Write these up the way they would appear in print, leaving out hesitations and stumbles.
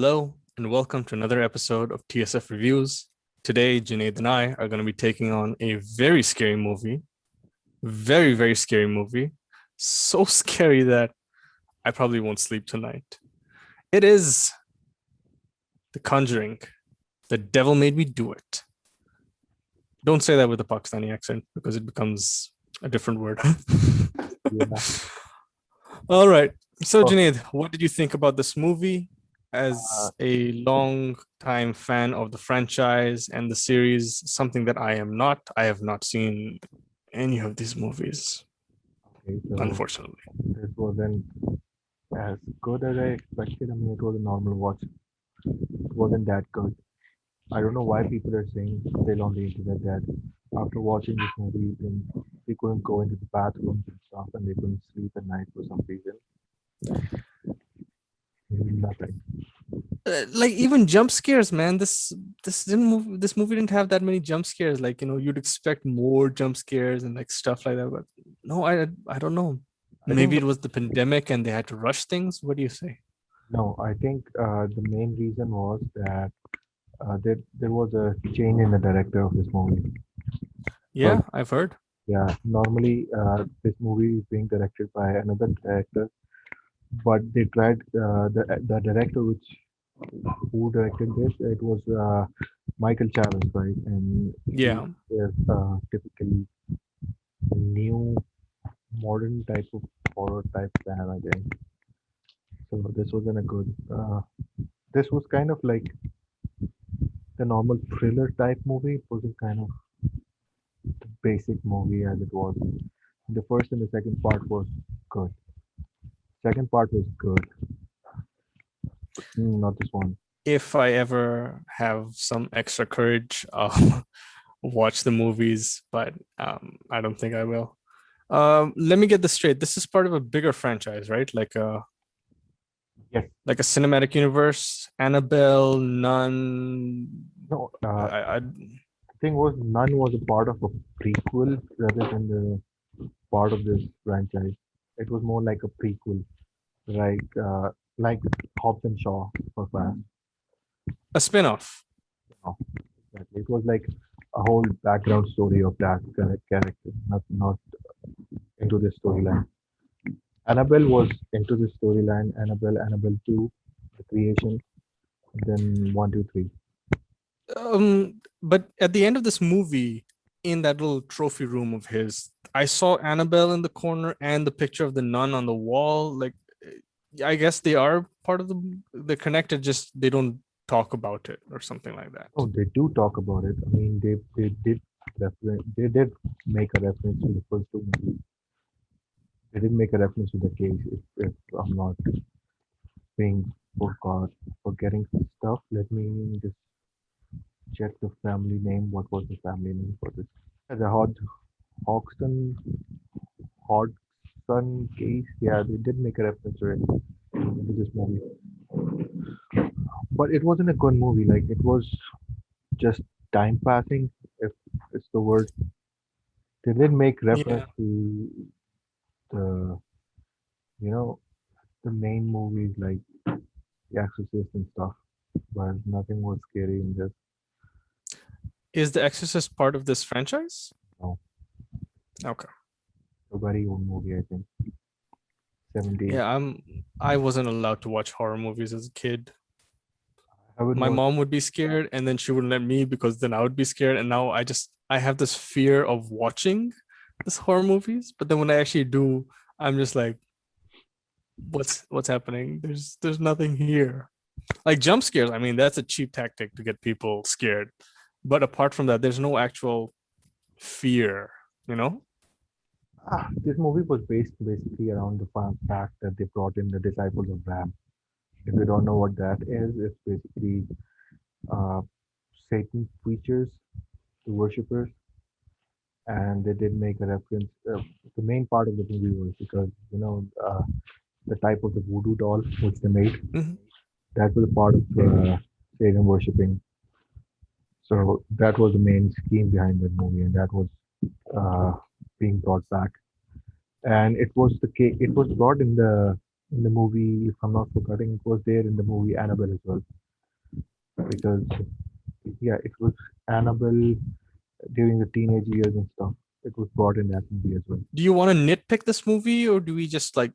Hello, and welcome to another episode of TSF Reviews. Today, Junaid and I are going to be taking on a very scary movie. Very, very scary movie. So scary that I probably won't sleep tonight. It is The Conjuring. The Devil Made Me Do It. Don't say that with a Pakistani accent because it becomes a different word. Yeah. All right. So, Oh, Junaid, what did you think about this movie? uh, As a long time fan of the franchise and the series, something that I am not. I have not seen any of these movies, okay, so unfortunately. this wasn't as good as I expected. I mean, it was a normal watch. It wasn't that good. I don't know why people are saying still on the internet that after watching this movie, then they couldn't go into the bathrooms and stuff, and they couldn't sleep at night for some reason. Nothing. Like even jump scares, man. This movie didn't have that many jump scares. Like you'd expect more jump scares and like stuff like that. But no, I don't know. I think Maybe it was the pandemic and they had to rush things. What do you say? no. I think the main reason was that there was a change in the director of this movie. So Yeah, I've heard. yeah, normally this movie is being directed by another director, but they tried the director which who directed this. It was Michael Chavez, right? And he Yeah. is typically new modern type of horror type fan, I think. So this wasn't a good. This was kind of like the normal thriller type movie. It wasn't kind of the basic movie as it was. The first and the second part was good. Second part was good. Not this one. If I ever have some extra courage, I'll watch the movies, but I don't think I will. Let me get this straight. This is part of a bigger franchise, right? Yes. Like a cinematic universe, Annabelle, Nun. No. I The thing was, none was a part of a prequel rather than the part of this franchise. It was more like a prequel, like Hobbs and Shaw for fans. a spin-off. You know, exactly. It was like a whole background story of that character, not into this storyline. Annabelle was into this storyline. Annabelle 2, the creation, then 1, 2, 3. But at the end of this movie, in that little trophy room of his, I saw Annabelle in the corner and the picture of the nun on the wall. Like, I guess they are part of they're connected, just they don't talk about it or something like that. Oh, they do talk about it. I mean, they did make a reference to the first two movies. They did make a reference to the case. If I'm not being forgot forgetting stuff, let me just check the family name. What was the family name for this? The Hodgson Hodgson case. Yeah, they did make a reference to it into this movie, but it wasn't a good movie. Like it was just time passing, if it's the word. They did make reference Yeah. to the you know the main movies like The Exorcist and stuff, but nothing was scary in this. Is The Exorcist part of this franchise? No, Okay. a very old movie, I think. 70s. Yeah, I wasn't allowed to watch horror movies as a kid. I haven't My watched. mom would be scared and then she wouldn't let me because then I would be scared. And now I have this fear of watching this horror movies. But then when I actually do, I'm just like, what's happening? There's nothing here. Like jump scares, I mean, that's a cheap tactic to get people scared. But apart from that, there's no actual fear, you know? This movie was based basically around the fact that they brought in the disciples of Ram. If you don't know what that is, it's basically uh, Satan preachers, the worshippers, and they did make a reference. The main part of the movie was because the type of the voodoo doll which they made, Mhm. that was a part of Satan worshipping. So that was the main scheme behind that movie, and that was uh, being brought back. And it was brought in the in the movie, if I'm not forgetting, it was there in the movie Annabelle as well. Because yeah, it was Annabelle during the teenage years and stuff. It was brought in that movie as well. Do you want to nitpick this movie, or do we just like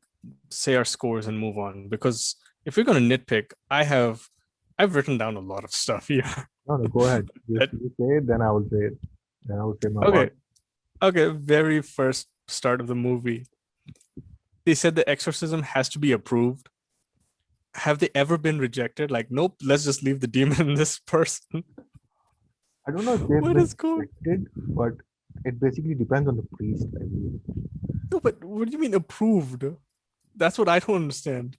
say our scores and move on? Because if we're gonna nitpick, I've written down a lot of stuff here. No, no, go ahead. Just That- you say it, then I will say it. Then I will say my part. okay, okay. Very first start of the movie, they said the exorcism has to be approved. Have they ever been rejected? Like, nope, let's just leave the demon in this person. I don't know if they've What been is going? rejected, but it basically depends on the priest, I believe. No, but what do you mean approved? That's what I don't understand.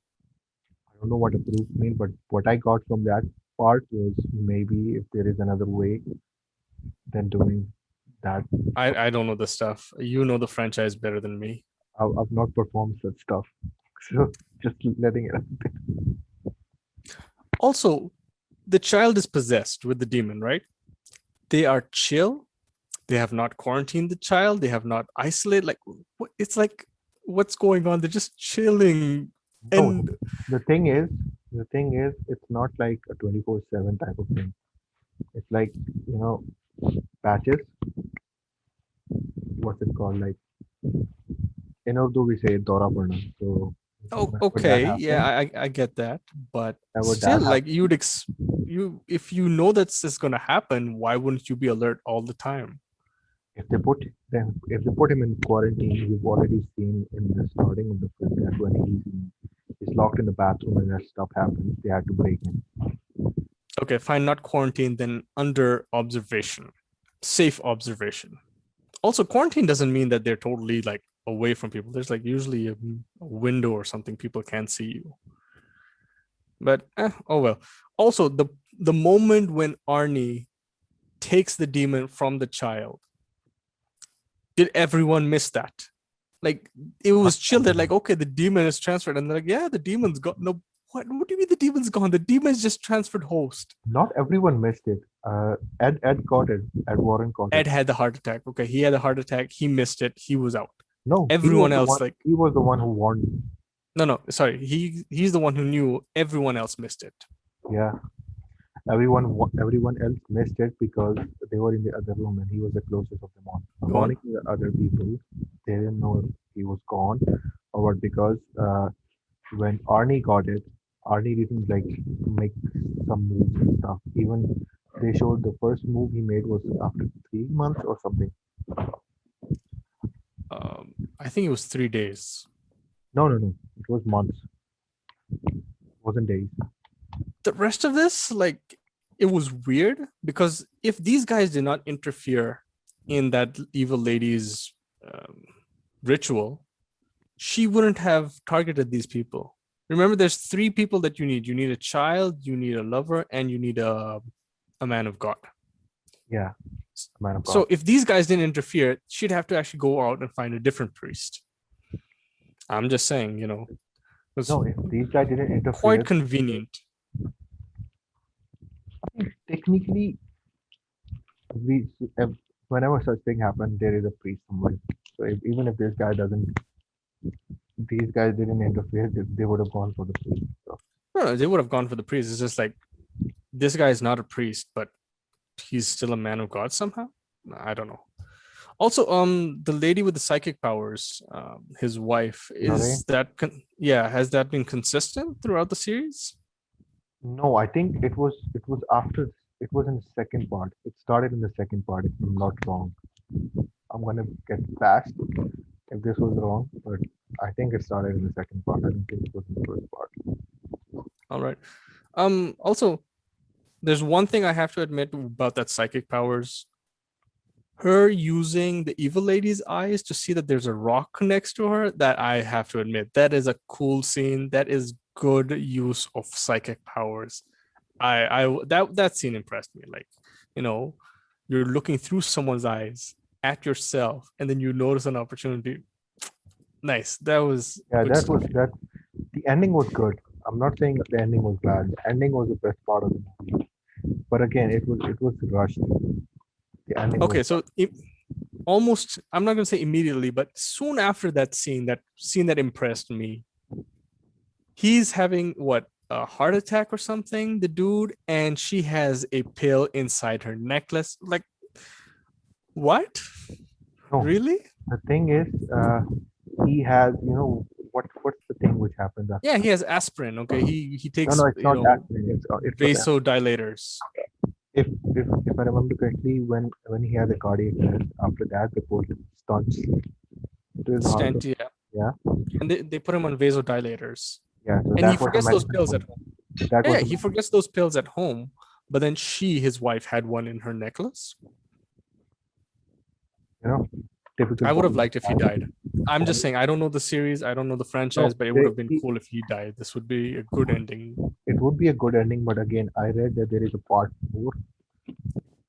I don't know what approved mean, but what I got from that part was maybe if there is another way than doing that. I don't know the stuff. You know the franchise better than me. I've not performed such stuff. So just letting it out. Also, the child is possessed with the demon, right? They are chill. They have not quarantined the child. They have not isolated. Like, it's like, what's going on? They're just chilling. No, And the thing is, it's not like a 24/7 type of thing. It's like, you know, patches. What's it called? Like in Urdu we say Dora Parna. So oh, whenever that okay, yeah, happens, I get that, but whenever still, that like, happens, you'd you if you know that's just gonna happen, why wouldn't you be alert all the time? if they put him in quarantine, you've already seen in the starting of the film that when he's locked in the bathroom and that stuff happens, they had to break him. Okay, fine, not quarantine, then under observation, safe observation. Also, quarantine doesn't mean that they're totally like away from people. There's like usually a window or something people can't see you. But oh well. Also, the moment when Arnie takes the demon from the child, did everyone miss that? Like, it Not was chill. They're like, everyone. okay, the demon is transferred, and they're like, yeah, the demon's gone. No, what do you mean the demon's gone? The demon's just transferred host. Not everyone missed it. Ed caught it. Ed Warren caught it. Ed had the heart attack. Okay, he had a heart attack. He missed it. He was out. No, he was Everyone the else, one. like, He was the one who warned me. no, sorry. He's the one who knew. Everyone else missed it. Yeah, everyone else missed it because they were in the other room and he was the closest of them all. Go on. According to the other people, they didn't know if he was gone or what because when Arnie got it, Arnie didn't like make some moves and stuff. Even they showed the first move he made was after 3 months or something. I think it was 3 days. No, no, no. It was months. It wasn't days. The rest of this, like, it was weird because if these guys did not interfere in that evil lady's um, ritual, she wouldn't have targeted these people. Remember, there's three people that you need. You need a child, you need a lover, and you need a man of God. Yeah, man of God. So if these guys didn't interfere, she'd have to actually go out and find a different priest. I'm just saying, it was No, if these guys didn't interfere, quite convenient. technically, we if, whenever such thing happens, there is a priest somewhere. So even if this guy doesn't, these guys didn't interfere, they would have gone for the priest. So No, they would have gone for the priest. It's just like, this guy is not a priest, but he's still a man of God somehow. I don't know. Also, the lady with the psychic powers, his wife, Lorraine? is that has that been consistent throughout the series? No, I think it was after it was in the second part. It started in the second part, if I'm not wrong. I'm gonna get fast if this was wrong, but I think it started in the second part. I don't think it was in the first part. All right. Also, there's one thing I have to admit about that psychic powers. Her using the evil lady's eyes to see that there's a rock next to her, that I have to admit, that is a cool scene. That is good use of psychic powers. That scene impressed me. Like, you're looking through someone's eyes at yourself, and then you notice an opportunity. Nice. That was Yeah, good that stuff. was that. The ending was good. I'm not saying the ending was bad. The ending was the best part of the movie. But again, it was rushed. The ending was Okay, so almost, I'm not gonna say immediately, but soon after that scene that impressed me, he's having what, a heart attack or something, the dude, and she has a pill inside her necklace. Like, what? No, Really? the thing is, he has, what's the thing which happens after? Yeah, he has aspirin. Okay, he No, takes, no, it's not that. It's for that. vasodilators. If I remember correctly, when he had a cardiac arrest, after that they put stents to his heart. Stent, yeah. Yeah, And they put him on vasodilators. yeah. So And he that was the forgets those medicine pills for at him. home. That Yeah, was yeah, the he forgets those pills at home, but then his wife, had one in her necklace. you know typical I would have Bollywood liked if he style. died. I'm just saying, I don't know the series, I don't know the No, franchise, but it would they, have been he, cool if he died. This would be a good ending. it would be a good ending, but again, I read that there is a part four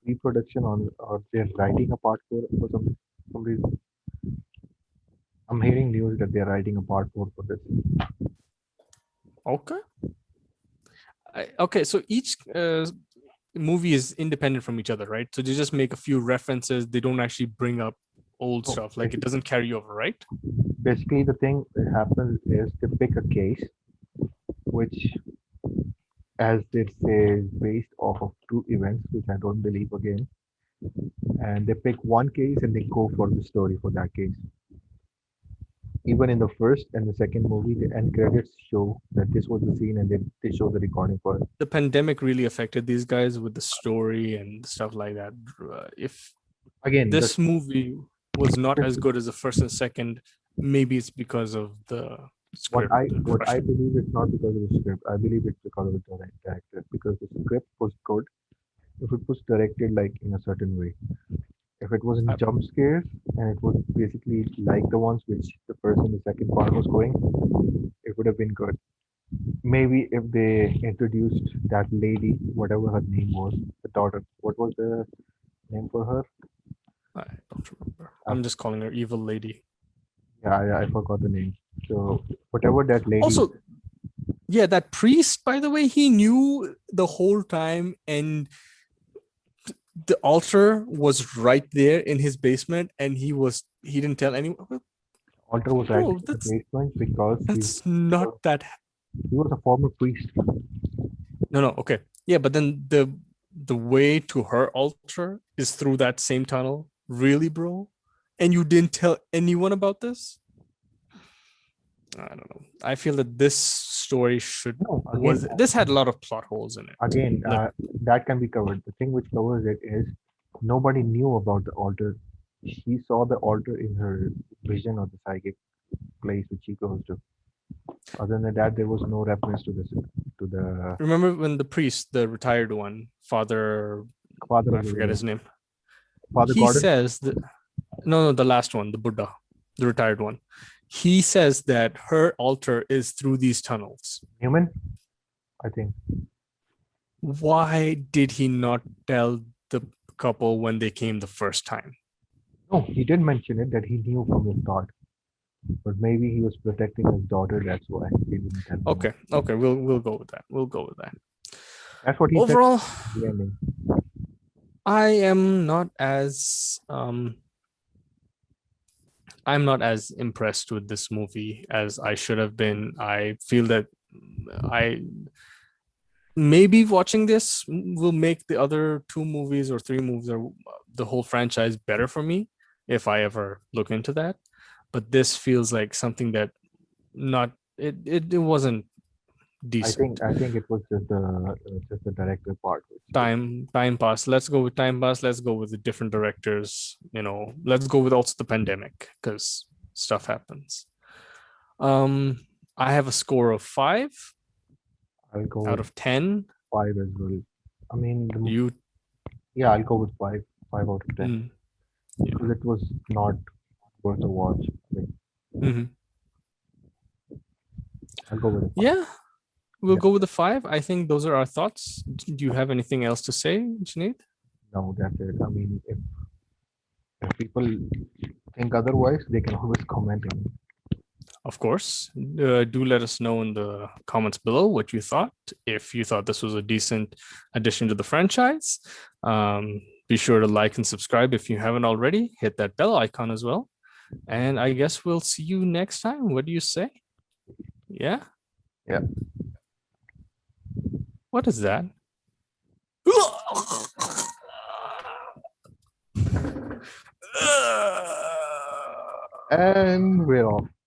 pre-production on, or they're writing a part four for some reason. I'm hearing news that they're writing a part four for this. Okay. Okay, so each movie is independent from each other, right? So they just make a few references. They don't actually bring up old So stuff. Like, it doesn't carry over, right? basically, the thing that happens is they pick a case which, as they say, is based off of true events, which I don't believe again. And they pick one case and they go for the story for that case. Even in the first and the second movie, the end credits show that this was the scene and they show the recording for it. The pandemic really affected these guys with the story and stuff like that. If Again, the this movie was not as script, good as the first and second, maybe it's because of the script, the what I Russian. believe it's not because of the script. I believe it's because of the director. Because the script was good if it was directed like in a certain way. If it wasn't I, jump scares and it was basically like the ones which the first and the second part was going, it would have been good. Maybe if they introduced that lady, whatever her name was, the daughter, what was the name for her? I don't remember. I, I'm just calling her evil lady. yeah, I forgot the name. So whatever that lady, Also, yeah, that priest, by the way, he knew the whole time, and the altar was right there in his basement, and he didn't tell anyone. altar was right Bro, in the basement because that's not that. he was a former priest. No, okay, yeah, but then the way to her altar is through that same tunnel. Really, bro? And you didn't tell anyone about this? I don't know. I feel that this story should No, was this had a lot of plot holes in it. again, Like, that can be covered. The thing which covers it is nobody knew about the altar. She saw the altar in her vision of the psychic place which she goes to. Other than that, there was no reference to this to the remember when the priest, the retired one, Father, father I of the forget village, his name. Father He Gordon. says that no, the last one, the Buddha, the retired one. He says that her altar is through these tunnels. Human, I think. Why did he not tell the couple when they came the first time? No, he did mention it that he knew from the start, but maybe he was protecting his daughter. That's why he didn't tell them. Okay, we'll go with that. We'll go with that. That's what he said Overall, in the ending. I am not as I'm not as impressed with this movie as I should have been. I feel that I maybe watching this will make the other two movies or three movies or the whole franchise better for me if I ever look into that. But this feels like something that not it wasn't decent. I think it was just the director part. Time pass. Let's go with time pass. Let's go with the different directors. Let's go with also the pandemic because stuff happens. I have a score of 5 I'll go out with of 10. 5 as well. I mean, You yeah, I'll go with 5, 5 out of 10 mm, yeah. because it was not worth a watch. I mean, Mhm. I'll go with a 5. Yeah, we'll Yeah, go with the 5. I think those are our thoughts. Do you have anything else to say, Junaid? no, that's it. I mean, if people think otherwise, they can always comment on it. Of course. Do let us know in the comments below what you thought. If you thought this was a decent addition to the franchise, be sure to like and subscribe if you haven't already. Hit that bell icon as well. And I guess we'll see you next time. What do you say? Yeah. Yeah. What is that? And we're off.